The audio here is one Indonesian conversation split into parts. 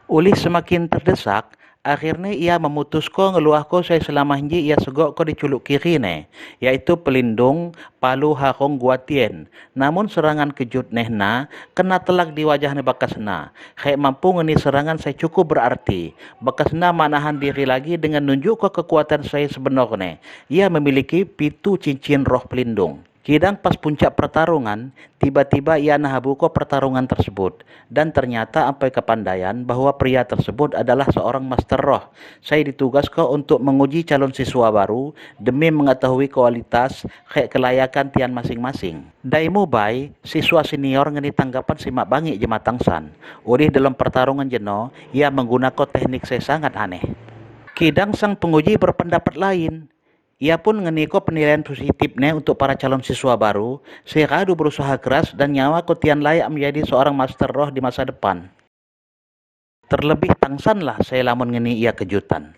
Ulih semakin terdesak, akhirnya ia memutusko ngeluahko saya selama hinji ia segok ko diculuk kiri ne, yaitu pelindung Palu Harong Guatien. Namun serangan kejut nehna kena telak di wajahnya bakasna. Kayak mampu ngeni serangan saya cukup berarti. Bakasna manahan diri lagi dengan nunjuk ke kekuatan saya sebenarnya. Ia memiliki pitu cincin roh pelindung. Kidang pas puncak pertarungan, tiba-tiba ia nahabuko pertarungan tersebut. Dan ternyata sampai kepandaian bahwa pria tersebut adalah seorang master roh. Saya ditugaskan untuk menguji calon siswa baru demi mengetahui kualitas kelayakan tian masing-masing. Daimu bai, siswa senior ngeni tanggapan simak bangi jematangsan. Urih dalam pertarungan jeno, ia menggunakan teknik saya sangat aneh. Kidang sang penguji berpendapat lain. Ia pun ngeniko penilaian positifnya untuk para calon siswa baru. Sekadu berusaha keras dan nyawa kotian layak menjadi seorang master roh di masa depan. Terlebih tangsanlah saya lamun ngeni ia kejutan.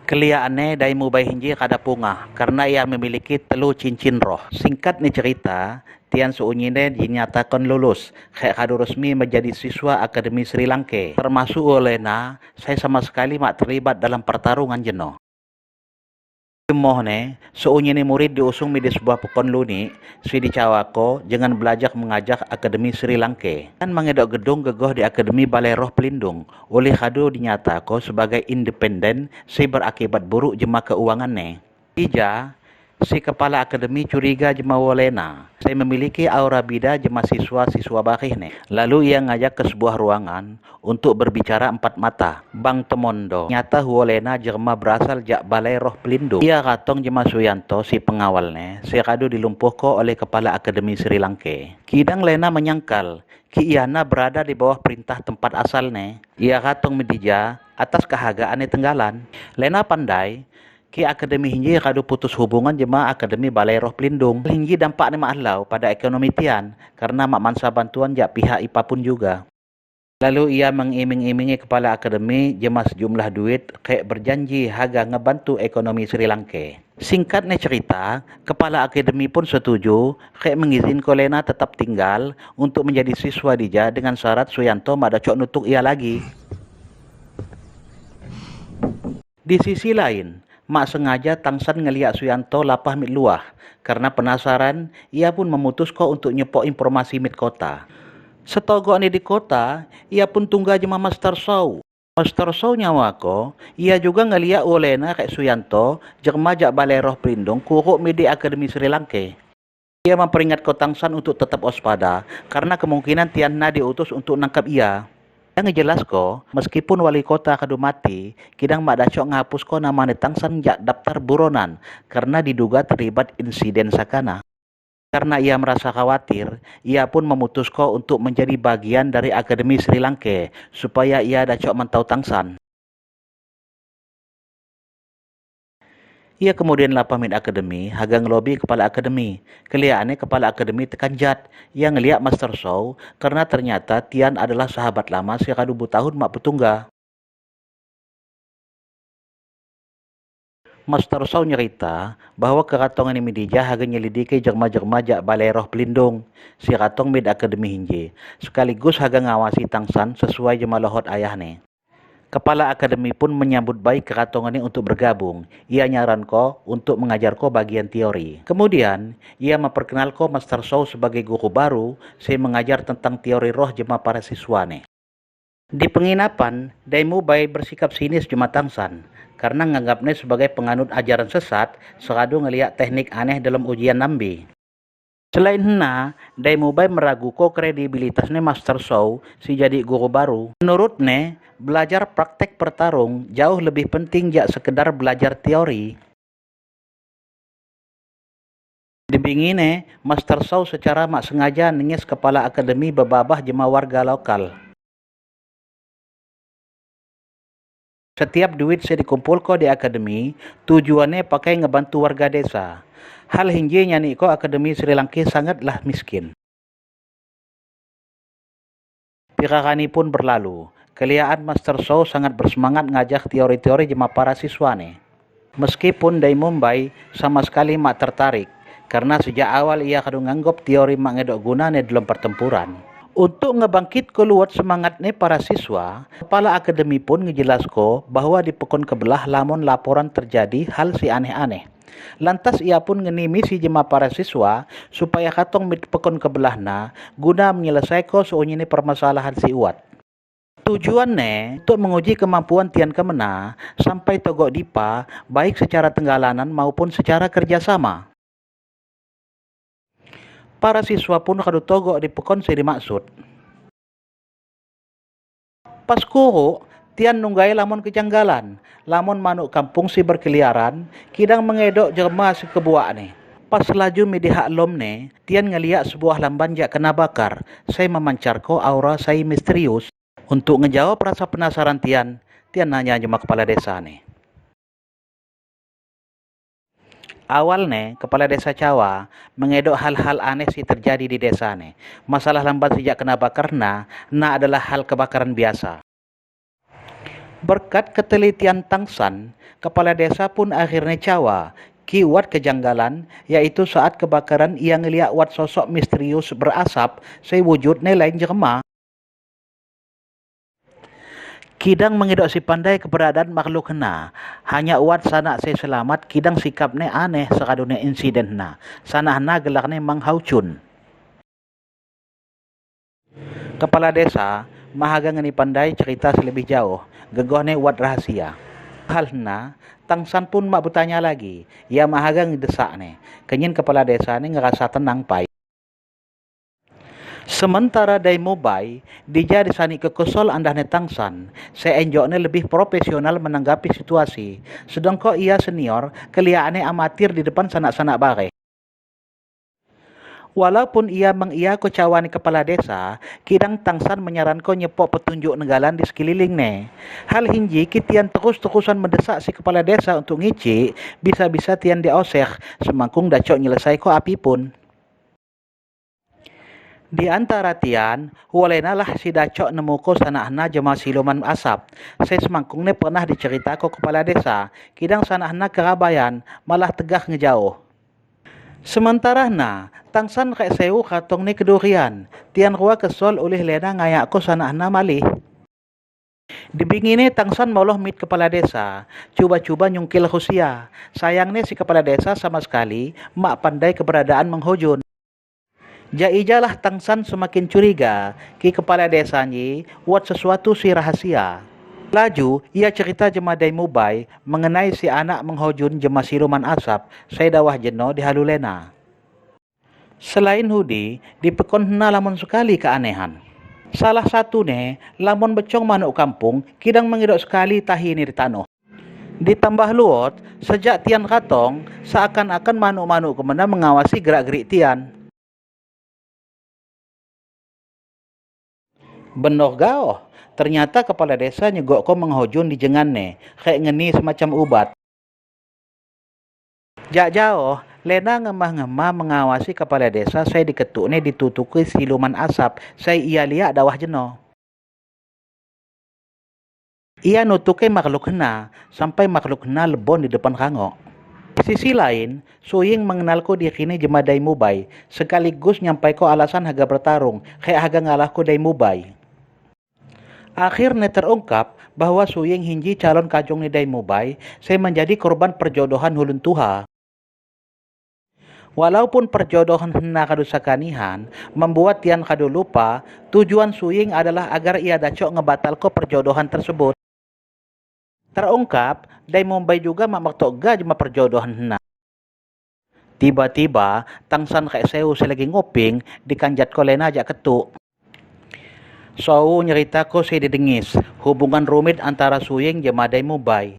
Keliaannya daimu bai hinji kada punga karena ia memiliki telu cincin roh. Singkat nih cerita, tian seunyine dinyatakan lulus. Kadu resmi menjadi siswa Akademi Sri Lanka. Termasuk olehna, saya sama sekali mak terlibat dalam pertarungan jeno. Mohne, seunyine murid diusung di sebuah pekon luni, Sri Cawako jangan belajar mengajak Akademi Sri Lanka. Kan mengedok gedung gegoh di Akademi Balai Roh Pelindung. Oleh kado dinyatako sebagai independen, si berakibat buruk jema keuangannya. Ija, si kepala akademi curiga jema wolena. Saya memiliki aura bida jema siswa-siswa bakih ne. Lalu ia ngajak ke sebuah ruangan untuk berbicara empat mata. Bang Temondo. Nyata wolena jema berasal jak Balai Roh Pelindung. Ia katong jema Suyanto si pengawalnya. Sekadu dilumpuhko oleh kepala akademi Sri Lanka. Kidang Lena menyangkal. Ki Iana berada di bawah perintah tempat asalnya. Ia katong medija atas kehagaannya tenggalan. Lena pandai. Ki akademi hinji kadu putus hubungan jema akademi Balai Roh Pelindung. Hinji dampaknya ma'alau pada ekonomi tian karena mak mansa bantuan jak pihak IPA pun juga. Lalu ia mengiming-imingi kepala akademi jema sejumlah duit kayak berjanji haga ngebantu ekonomi Sri Lanka. Singkatnya cerita, kepala akademi pun setuju kayak mengizinkan Lena tetap tinggal untuk menjadi siswa dija dengan syarat Suyanto mak cok nutuk ia lagi. Di sisi lain, mak sengaja tangsan ngeliat Suyanto lapah mit luah. Karena penasaran, ia pun memutuskan untuk nyepok informasi mit kota. Setogok ni di kota, ia pun tungga jema Master Show. Master Show nyawako, ia juga ngeliat Olena kayak Suyanto, jema jak Balai Roh Pelindung kuruk midi Akademi Sri Lanka. Ia memperingat Kotangsan untuk tetap waspada, karena kemungkinan Tiana diutus untuk nangkap ia. Yang jelas ko, meskipun wali kota kadu mati, kidang mak dacok ngapus ko nama Tangsan jak daftar buronan karena diduga terlibat insiden sakana. Karena ia merasa khawatir, ia pun memutuskan untuk menjadi bagian dari Akademi Sri Lanka supaya ia dacok mentau Tangsan. Ia kemudian lapamit akademi, haga ngelobi kepala akademi. Kelihatannya kepala akademi tekanjat. Ia ngeliat Master Show karena ternyata Tian adalah sahabat lama sekadu tahun mak petungga. Master Show nyerita bahwa keratongan ini midija haga nyelidiki jerma-jerma jak Balai Roh Pelindung. Si ratong mid akademi hinji. Sekaligus haga ngawasi Tangsan sesuai jema lohot ayahnya. Kepala akademi pun menyambut baik keratongan ini untuk bergabung. Ia nyaran ko untuk mengajar ko bagian teori. Kemudian, ia memperkenal ko Master Show sebagai guru baru, saya mengajar tentang teori roh jema para siswa nih. Di penginapan, Daimu Bai bersikap sinis jema Tangsan, karena menganggapnya sebagai penganut ajaran sesat, sekadu ngeliat teknik aneh dalam ujian nambi. Selain hena, Daimu Bai meragukan kredibilitasnya Master Show si jadi guru baru. Menurutnya, belajar praktek pertarung jauh lebih penting jak sekedar belajar teori. Dibingine, Master Show secara mak sengaja nengis kepala akademi bebabah jema warga lokal. Setiap duit saya dikumpul ko di akademi, tujuannya pakai ngebantu warga desa. Hal hinji nyani ko Akademi Sri Lanka sangatlah miskin. Pirakani pun berlalu. Kelihaan Master Show sangat bersemangat ngajak teori-teori jema para siswa nih. Meskipun Daimu Bai sama sekali mak tertarik, karena sejak awal ia kadu nganggap teori mak ngedok guna nih dalam pertempuran. Untuk ngebangkit keluar semangatnya para siswa, kepala akademi pun ngejelasko bahwa di pekon kebelah lamun laporan terjadi hal si aneh-aneh. Lantas ia pun ngenimi si jemaah para siswa supaya katong mit pekon kebelahna guna menyelesaikan soalnya permasalahan si Uat. Tujuannya untuk menguji kemampuan tian kemena sampai togok dipa baik secara tenggalanan maupun secara kerjasama. Para siswa pun kadu togok di pekon si dimaksud. Pas kuro, tian nunggai lamun kejanggalan. Lamun manuk kampung si berkeliaran, kidang mengedok jerma si kebuak ni. Pas laju midihak lom ni, tian ngeliat sebuah lamban jak kena bakar. Saya memancarko aura saya misterius. Untuk ngejawab rasa penasaran tian nanya jema kepala desa ni. Awalnya, kepala desa Cawa mengedok hal-hal aneh sih terjadi di desa ni. Masalah lambat sejak kena bakar na adalah hal kebakaran biasa. Berkat ketelitian Tangsan, kepala desa pun akhirnya Cawa kiwat kejanggalan, yaitu saat kebakaran ia ngeliat wat sosok misterius berasap sewujudnya lain jerma. Kidang mengidok si pandai keberadaan makhluk na. Hanya uat sanak saya selamat, kidang sikapnya aneh sekadunya insiden na. Sana na gelaknya Mang Haucun. Kepala desa mahaga ngeni pandai cerita selebih jauh. Gegohnya uat rahasia. Hal na, Tangsan pun mak bertanya lagi. Ia mahaga ngedesak ni. Kenyin kepala desa ni ngerasa tenang pai. Sementara dari Mobile, dia disani kekosol andahnya Tangsan. Saya enjoknya lebih profesional menanggapi situasi. Sedangkan ia senior, kelihatannya amatir di depan sanak-sanak bare. Walaupun ia mengiyaku cawani kepala desa, kidang Tangsan menyarankan nyepok petunjuk negalan di sekelilingnya. Hal hinji kitian terus-terusan mendesak si kepala desa untuk ngici, bisa-bisa tian dioseh, semangkung dacok nyelesai ko api pun. Di antara tian, walenalah si dacok nemuko sanahna jema siluman asap. Saya semangkung ne pernah dicerita ko kepala desa, kidang sanahna kerabayan, malah tegah ngejauh. Sementara na, Tangsan kaya sewu katong ni kedurian, tian rua kesol oleh lena ngayak ko sanahna malih. Dibingini Tangsan mauloh mit kepala desa, cuba-cuba nyungkil Rusia. Sayangnya si kepala desa sama sekali mak pandai keberadaan menghujun. Jaijalah Tangsan semakin curiga ki kepala desanya buat sesuatu si rahasia. Laju, ia cerita jema dai Mubai mengenai si anak menghujun jema siluman asap, saya dawah jeno di Halulena. Selain hudi, di pekon hena lamun sekali keanehan. Salah satunya, lamun becong manuk kampung, kidang mengidok sekali tahi ni di tanah. Ditambah luot, sejak tian katong, seakan-akan manuk-manuk kemana mengawasi gerak-gerik tian. Benar gao, ternyata kepala desa nyegok ko menghujun di jengannya, kayak ngeni semacam ubat. Jak jauh, Lena ngemah-ngemah mengawasi kepala desa saya diketuknya ditutuki siluman asap, saya ia lihat dawah jeno. Ia nutuki makhluk hena, sampai makhluk hena lebon di depan kangok. Di sisi lain, Suying mengenalku dirinya jema dai Mubai, sekaligus nyampai ko alasan haga bertarung, kayak haga ngalah ko dai Mubai. Akhirnya terungkap bahwa Suying hinji calon kajong ni dai Mubai, saya menjadi korban perjodohan hulun tuha. Walaupun perjodohan hena kadu sakanihan, membuat tian kadu lupa, tujuan Suying adalah agar ia dacok ngebatal ko perjodohan tersebut. Terungkap, dai Mubai juga mak mertoga jema perjodohan hena. Tiba-tiba, Tangsan kayak sewu selagi ngoping, dikanjat ko Lena ajak ketuk. So nyerita ko si didengis, hubungan rumit antara Suying jema dai Mubai.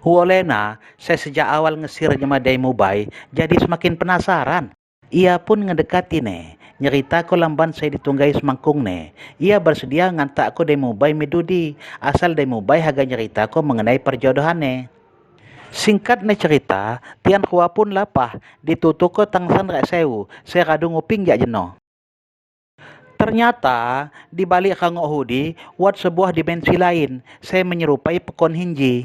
Huolena, saya sejak awal ngesir jema dai Mubai, jadi semakin penasaran. Ia pun ngedekati ne, nyerita ko lamban saya ditunggai semangkung ne. Ia bersedia ngantak ko dai Mubai medudi, asal dai Mubai haga nyerita ko mengenai perjodohan ne. Singkat ne cerita, tian kuah pun lapah, ditutuk ko Tangsan rek sewu, saya kadu nguping jak jeno. Ternyata, di balik kangok hudi, wat sebuah dimensi lain, saya menyerupai pekon hinji.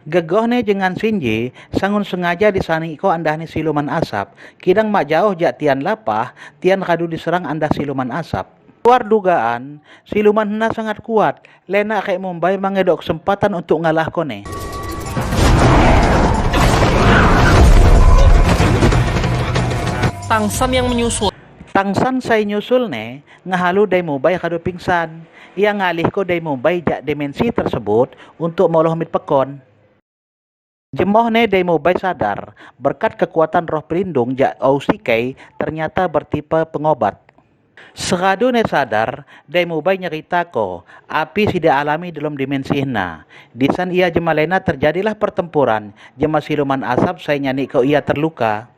Gegohne dengan Sinji, sangun sengaja disani ko andah ni siluman asap. Kidang mak jauh jak tian lapah, tian kadu diserang andah siluman asap. Luar dugaan, siluman hena sangat kuat. Lena kayak Mumbai mengedok kesempatan untuk ngalah kone. Tangsan yang menyusul. Tangsan saya nyusul ne, ngahalu dai Mumbai kadu pingsan. Ia ngalih ko dai Mumbai jak dimensi tersebut untuk moloh mit pekon. Jemoh ne dai Mumbai sadar, berkat kekuatan roh pelindung jak OCK ternyata bertipe pengobat. Sekadu ne sadar, dai Mumbai nyerita ko, api sida alami dalam dimensi hena. Disan ia jemalena terjadilah pertempuran, jema siluman asap saya nyanyi ko ia terluka.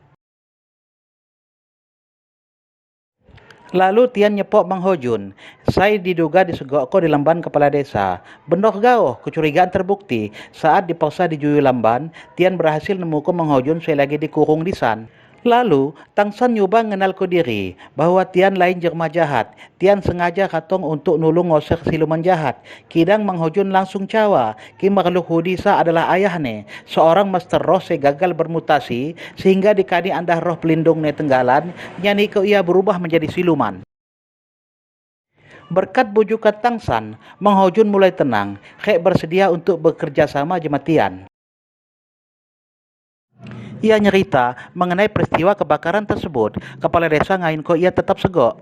Lalu tian nyepok Mang Hojun. Saya diduga disegok ko di lamban kepala desa. Benok gauh, kecurigaan terbukti. Saat dipaksa dijuyu lamban, tian berhasil nemu ko Mang Hojun saya lagi dikurung di san. Lalu, Tangsan nyoba ngenal ko diri bahwa tian lain jerma jahat. Tian sengaja katong untuk nulung ngosek siluman jahat. Kidang Mang Hojun langsung cawa. Ki makhluk Hudisa adalah ayahne. Seorang master roh saya gagal bermutasi sehingga dikani andah roh pelindung ne tenggalan. Nyani ko ia berubah menjadi siluman. Berkat bujukan Tangsan, Mang Hojun mulai tenang. Kayak bersedia untuk bekerja sama jematian. Ia nyerita mengenai peristiwa kebakaran tersebut. Kepala desa ngain ko ia tetap segok.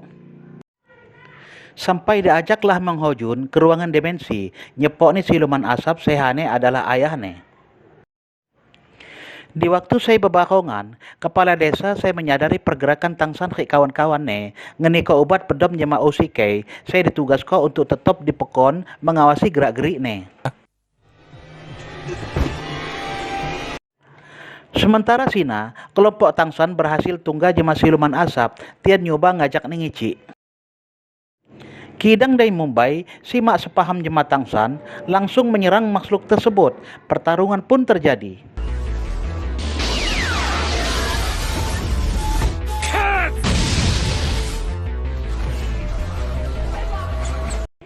Sampai diajaklah Mang Hojun ke ruangan dimensi. Nyepok ni siluman asap sehane adalah ayahne. Di waktu saya bebakongan, kepala desa saya menyadari pergerakan Tangsan ke kawan-kawan ne. Ngeni ko obat pedom jema OCK, saya ditugas ko untuk tetap di pekon mengawasi gerak-gerik ne. Sementara sina, kelompok Tangsan berhasil tungga jema siluman asap, tian nyoba ngajak nengici. Kidang dari Mumbai, simak sepaham jema Tangsan, langsung menyerang makhluk tersebut. Pertarungan pun terjadi.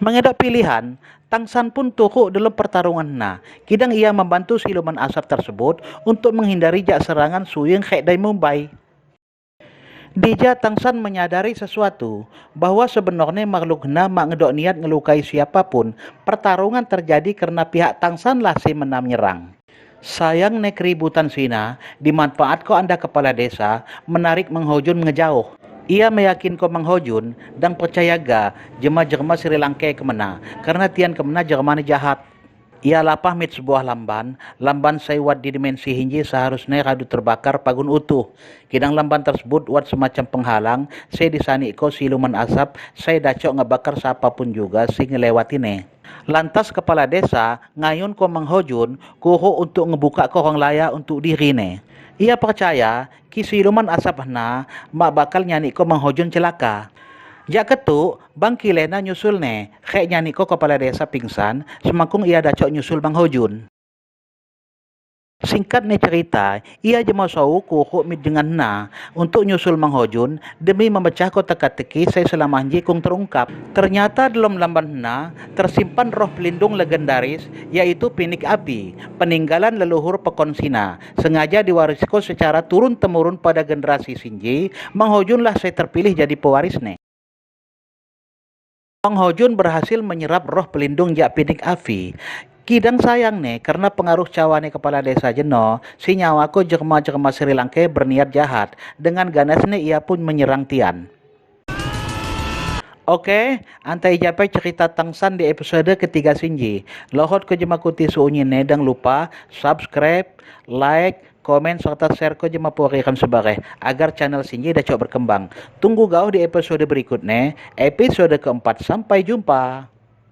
Mengedok pilihan, Tangsan pun tukuk dalam pertarungan na. Kidang ia membantu siluman asap tersebut untuk menghindari jak serangan suyeng khek dari Mumbai. Dija Tangsan menyadari sesuatu, bahwa sebenarnya makhluk hena mak ngedok niat ngelukai siapapun. Pertarungan terjadi karena pihak Tangsan lah si menang nyerang. Sayang ne keributan sina, dimanfaat ko anda kepala desa, menarik Mang Hojun ngejauh. Ia meyakin ko Mang Hojun dan percaya ga jema-jema Sri Lanka kemana karena tian kemana Jerman jahat. Ia lapah mit sebuah lamban saya wat di dimensi hinji seharusnya radu terbakar pagun utuh. Kidang lamban tersebut wat semacam penghalang, saya disani ko siluman asap, saya dacok ngebakar siapapun juga si ngelewatine. Lantas kepala desa ngayun ko Mang Hojun kuho untuk ngebuka korong laya untuk dirine. Ia percaya ki siluman asap hena mak bakal nyanyi ko Mang Hojun celaka. Jak ketuk, Bang Kilena nyusul ne, khek nyanyi ko kepala desa pingsan, semangkung ia dacok nyusul Mang Hojun. Singkat nih cerita, ia jema sau kuhuk mit dengan na untuk nyusul Mang Hojun demi memecah ko teka-teki saya selama kung terungkap. Ternyata dalam lamban na tersimpan roh pelindung legendaris yaitu pinik api, peninggalan leluhur pekon Sina. Sengaja diwarisiko secara turun-temurun pada generasi Sinji, Mang Hojun lah saya terpilih jadi pewarisnya. Mang Hojun berhasil menyerap roh pelindung jak pinik api. Kidang sayang nih, karena pengaruh cawane kepala desa jeno, si nyawako jerma-jerma Sri Lanka berniat jahat. Dengan ganasnya ia pun menyerang tian. Oke, antai japai cerita Tangsan di episode ketiga Sinji. Lohot ko jema kuti suunyine dan lupa subscribe, like, komen serta share ko jema porikan sebareh agar channel Sinji dacok berkembang. Tunggu gau di episode berikutnya, episode keempat. Sampai jumpa.